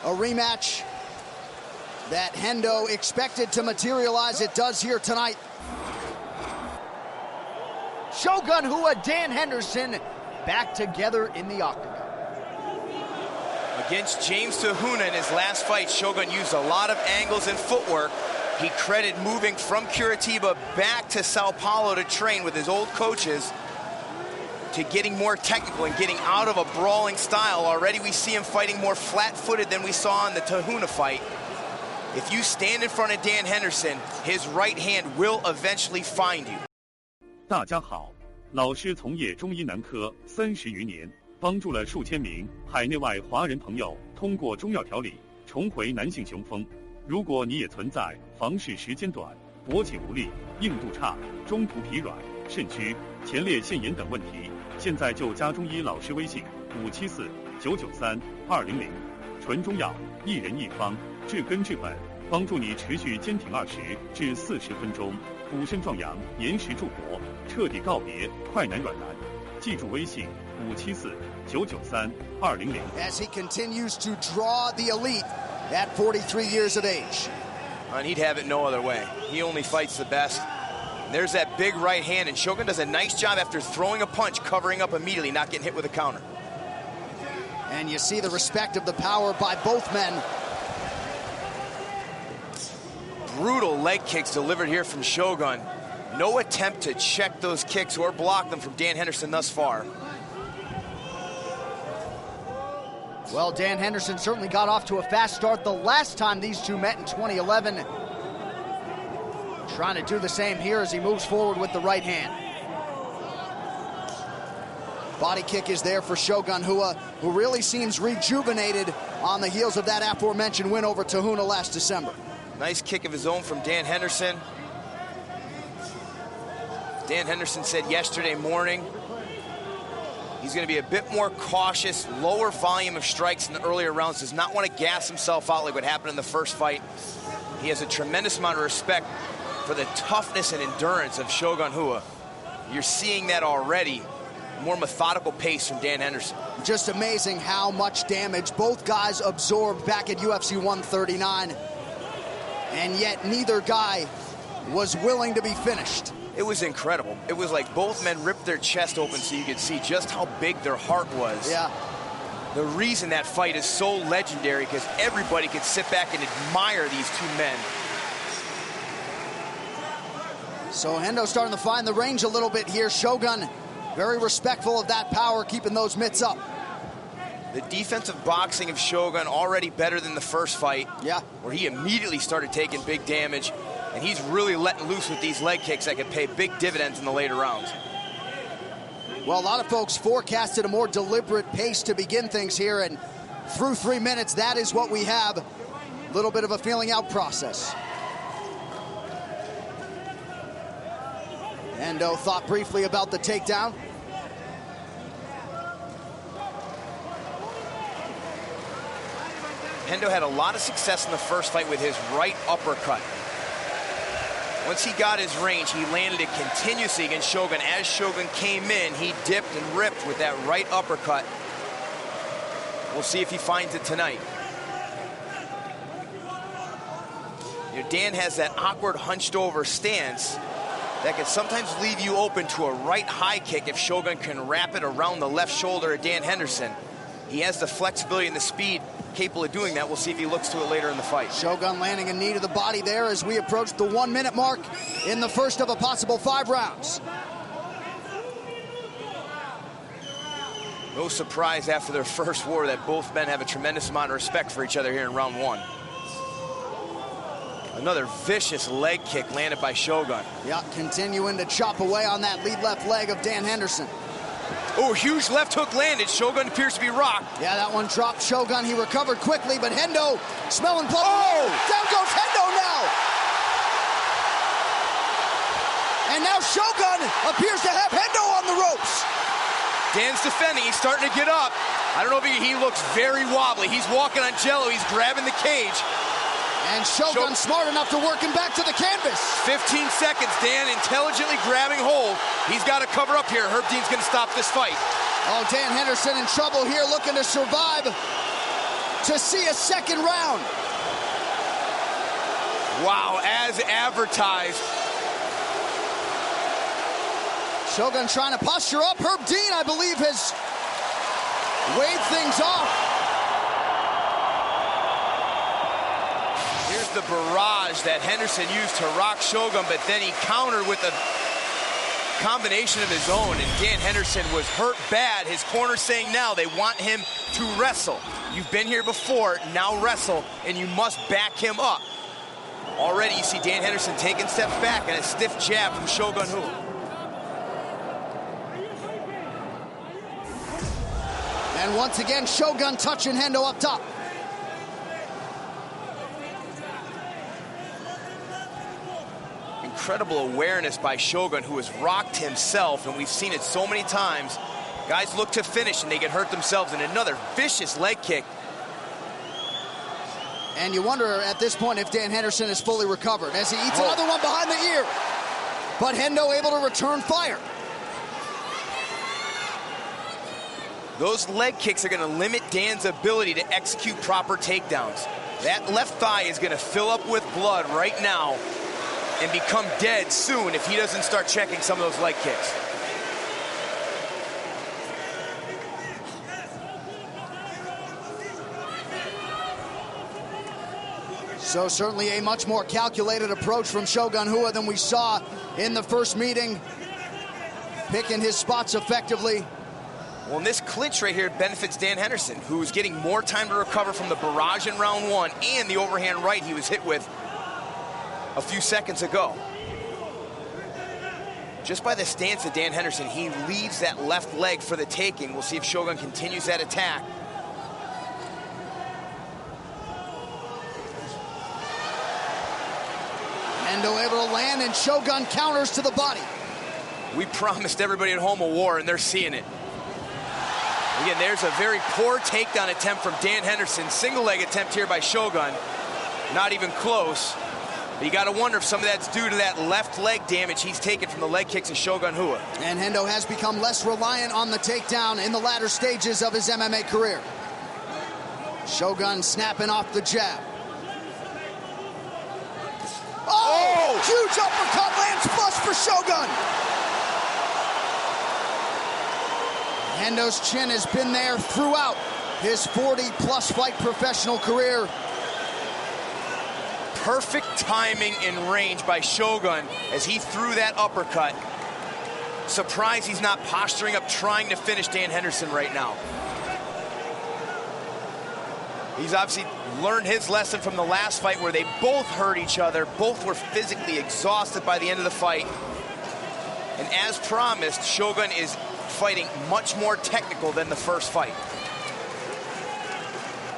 a rematch that Hendo expected to materialize. It does here tonight. Shogun Rua, Dan Henderson, back together in the octagon. Against James Tahuna in his last fight, Shogun used a lot of angles and footwork. He credited moving from Curitiba back to Sao Paulo to train with his old coaches to getting more technical and getting out of a brawling style. Already we see him fighting more flat-footed than we saw in the Tahuna fight. If you stand in front of Dan Henderson, his right hand will eventually find you. 大家好，老师从业中医男科30余年，帮助了数千名海内外华人朋友通过中药调理重回男性雄风。如果你也存在房事时间短、勃起无力、硬度差、中途疲软、肾虚、前列腺炎等问题，现在就加中医老师微信574-993-200，纯中药，一人一方，治根治本，帮助你持续坚挺20至40分钟，补肾壮阳，延时助勃，彻底告别快男软男。记住微信574-993-200。As he continues to draw the elite at 43 years of age. And he'd have it no other way. He only fights the best. There's that big right hand, and Shogun does a nice job after throwing a punch, covering up immediately, not getting hit with a counter. And you see the respect of the power by both men. Brutal leg kicks delivered here from Shogun. No attempt to check those kicks or block them from Dan Henderson thus far. Well, Dan Henderson certainly got off to a fast start the last time these two met in 2011. Trying to do the same here as he moves forward with the right hand. Body kick is there for Shogun Rua, who really seems rejuvenated on the heels of that aforementioned win over Tahuna last December. Nice kick of his own from Dan Henderson. Dan Henderson said yesterday morning he's going to be a bit more cautious, lower volume of strikes in the earlier rounds, does not want to gas himself out like what happened in the first fight. He has a tremendous amount of respect for the toughness and endurance of Shogun Rua. You're seeing that already. More methodical pace from Dan Henderson. Just amazing how much damage both guys absorbed back at UFC 139. And yet neither guy was willing to be finished. It was incredible. It was like both men ripped their chest open so you could see just how big their heart was. Yeah. The reason that fight is so legendary, because everybody could sit back and admire these two men. So Hendo starting to find the range a little bit here. Shogun very respectful of that power, keeping those mitts up. The defensive boxing of Shogun already better than the first fight. Yeah. Where he immediately started taking big damage. And he's really letting loose with these leg kicks that could pay big dividends in the later rounds. Well, a lot of folks forecasted a more deliberate pace to begin things here, and through 3 minutes, that is what we have. A little bit of a feeling out process. Hendo thought briefly about the takedown. Hendo had a lot of success in the first fight with his right uppercut. Once he got his range, he landed it continuously against Shogun. As Shogun came in, he dipped and ripped with that right uppercut. We'll see if he finds it tonight. You know, Dan has that awkward hunched over stance that can sometimes leave you open to a right high kick if Shogun can wrap it around the left shoulder of Dan Henderson. He has the flexibility and the speed capable of doing that. We'll see if he looks to it later in the fight. Shogun landing a knee to the body there as we approach the 1 minute mark in the first of a possible 5 rounds. No surprise after their first war that both men have a tremendous amount of respect for each other here in round 1. Another vicious leg kick landed by Shogun. Yeah, continuing to chop away on that lead left leg of Dan Henderson. Oh, huge left hook landed. Shogun appears to be rocked. Yeah, that one dropped Shogun. He recovered quickly, but Hendo smelling blood. Oh! Down goes Hendo now! And now Shogun appears to have Hendo on the ropes. Dan's defending. He's starting to get up. I don't know if he looks very wobbly. He's walking on jello. He's grabbing the cage. And Shogun smart enough to work him back to the canvas. 15 seconds, Dan intelligently grabbing hold. He's got to cover up here. Herb Dean's going to stop this fight. Oh, Dan Henderson in trouble here, looking to survive to see a second round. Wow, as advertised. Shogun trying to posture up. Herb Dean, I believe, has waved things off. Here's the barrage that Henderson used to rock Shogun, but then he countered with a combination of his own, and Dan Henderson was hurt bad. His corner saying now they want him to wrestle. You've been here before, now wrestle, and you must back him up. Already you see Dan Henderson taking steps back and a stiff jab from Shogun Rua. And once again, Shogun touching Hendo up top. Incredible awareness by Shogun, who has rocked himself, and we've seen it so many times. Guys look to finish and they get hurt themselves, and another vicious leg kick. And you wonder at this point if Dan Henderson is fully recovered as he eats another one behind the ear. But Hendo able to return fire. Those leg kicks are going to limit Dan's ability to execute proper takedowns. That left thigh is going to fill up with blood right now and become dead soon if he doesn't start checking some of those leg kicks. So certainly a much more calculated approach from Shogun Rua than we saw in the first meeting. Picking his spots effectively. Well, and this clinch right here benefits Dan Henderson, who's getting more time to recover from the barrage in round one and the overhand right he was hit with a few seconds ago. Just by the stance of Dan Henderson, he leaves that left leg for the taking. We'll see if Shogun continues that attack. Hendo able to land, and Shogun counters to the body. We promised everybody at home a war, and they're seeing it. Again, there's a very poor takedown attempt from Dan Henderson. Single leg attempt here by Shogun. Not even close. But you got to wonder if some of that's due to that left leg damage he's taken from the leg kicks of Shogun Rua. And Hendo has become less reliant on the takedown in the latter stages of his MMA career. Shogun snapping off the jab. Oh! Huge uppercut lands flush for Shogun. Hendo's chin has been there throughout his 40-plus fight professional career. Perfect timing and range by Shogun as he threw that uppercut. Surprised he's not posturing up, trying to finish Dan Henderson right now. He's obviously learned his lesson from the last fight where they both hurt each other. Both were physically exhausted by the end of the fight. And as promised, Shogun is fighting much more technical than the first fight.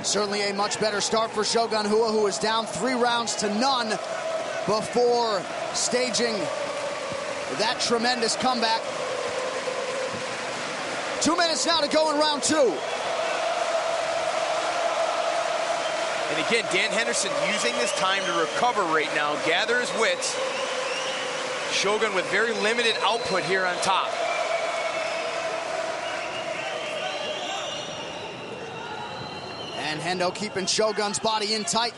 Certainly a much better start for Shogun Rua, who was down 3 rounds to none before staging that tremendous comeback. 2 minutes now to go in round 2. And again, Dan Henderson using this time to recover right now, gather his wits. Shogun with very limited output here on top. And Hendo keeping Shogun's body in tight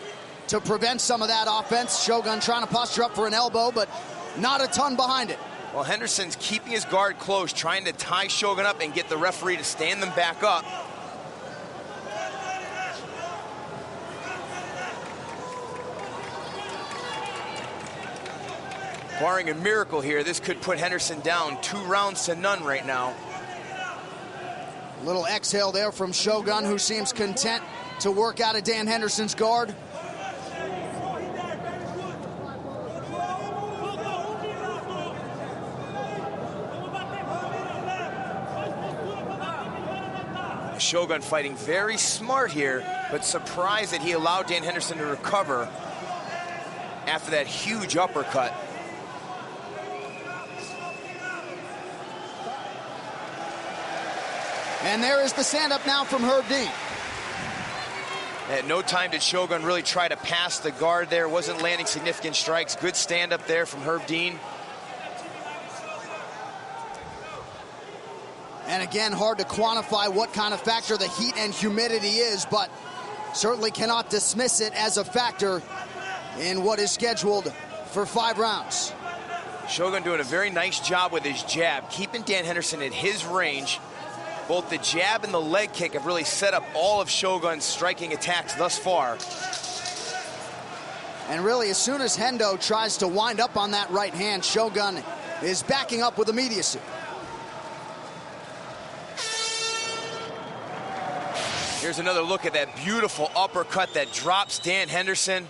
to prevent some of that offense. Shogun trying to posture up for an elbow, but not a ton behind it. Well, Henderson's keeping his guard close, trying to tie Shogun up and get the referee to stand them back up. Barring a miracle here, this could put Henderson down 2 rounds to none right now. A little exhale there from Shogun, who seems content to work out of Dan Henderson's guard. Shogun fighting very smart here, but surprised that he allowed Dan Henderson to recover after that huge uppercut. And there is the stand-up now from Herb Dean. At no time did Shogun really try to pass the guard there. Wasn't landing significant strikes. Good stand-up there from Herb Dean. And again, hard to quantify what kind of factor the heat and humidity is, but certainly cannot dismiss it as a factor in what is scheduled for 5 rounds. Shogun doing a very nice job with his jab, keeping Dan Henderson at his range. Both the jab and the leg kick have really set up all of Shogun's striking attacks thus far. And really, as soon as Hendo tries to wind up on that right hand, Shogun is backing up with immediacy. Here's another look at that beautiful uppercut that drops Dan Henderson.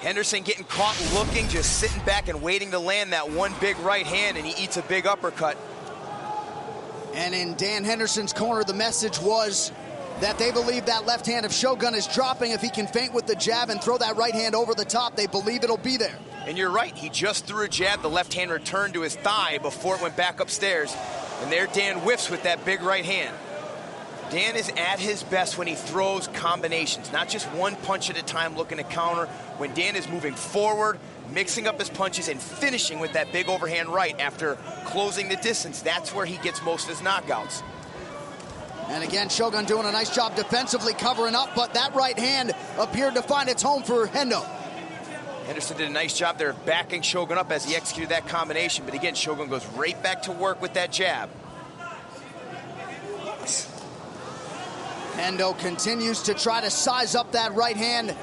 Henderson getting caught looking, just sitting back and waiting to land that one big right hand, and he eats a big uppercut. And in Dan Henderson's corner, the message was that they believe that left hand of Shogun is dropping. If he can feint with the jab and throw that right hand over the top, they believe it'll be there. And you're right, he just threw a jab. The left hand returned to his thigh before it went back upstairs. And there Dan whiffs with that big right hand. Dan is at his best when he throws combinations, not just one punch at a time looking to counter. When Dan is moving forward, mixing up his punches, and finishing with that big overhand right after closing the distance, that's where he gets most of his knockouts. And again, Shogun doing a nice job defensively covering up, but that right hand appeared to find its home for Hendo. Henderson did a nice job there of backing Shogun up as he executed that combination, but again, Shogun goes right back to work with that jab. Hendo continues to try to size up that right hand.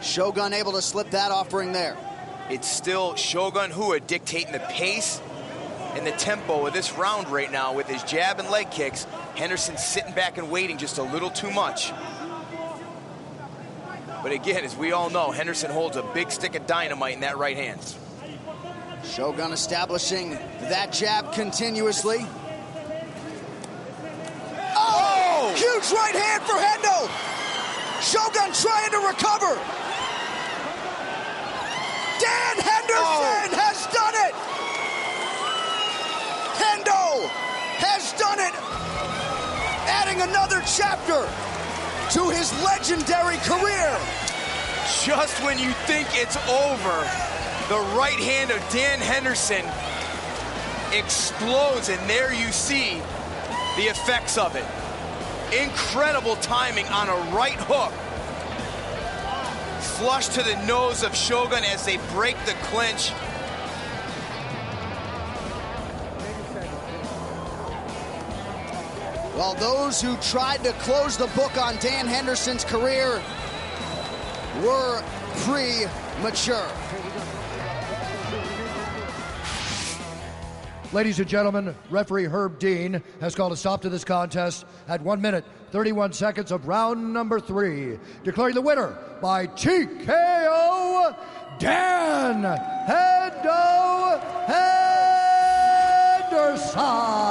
Shogun able to slip that offering there. It's still Shogun Rua dictating the pace and the tempo of this round right now with his jab and leg kicks. Henderson sitting back and waiting just a little too much. But again, as we all know, Henderson holds a big stick of dynamite in that right hand. Shogun establishing that jab continuously. Oh! Huge right hand for Hendo! Shogun trying to recover. Dan Henderson has done it! Hendo has done it! Adding another chapter to his legendary career. Just when you think it's over, the right hand of Dan Henderson explodes, and there you see the effects of it. Incredible timing on a right hook. Flush to the nose of Shogun as they break the clinch. Well, those who tried to close the book on Dan Henderson's career were premature. Ladies and gentlemen, referee Herb Dean has called a stop to this contest at 1 minute, 31 seconds of round number 3, declaring the winner by TKO, Dan Hendo Henderson.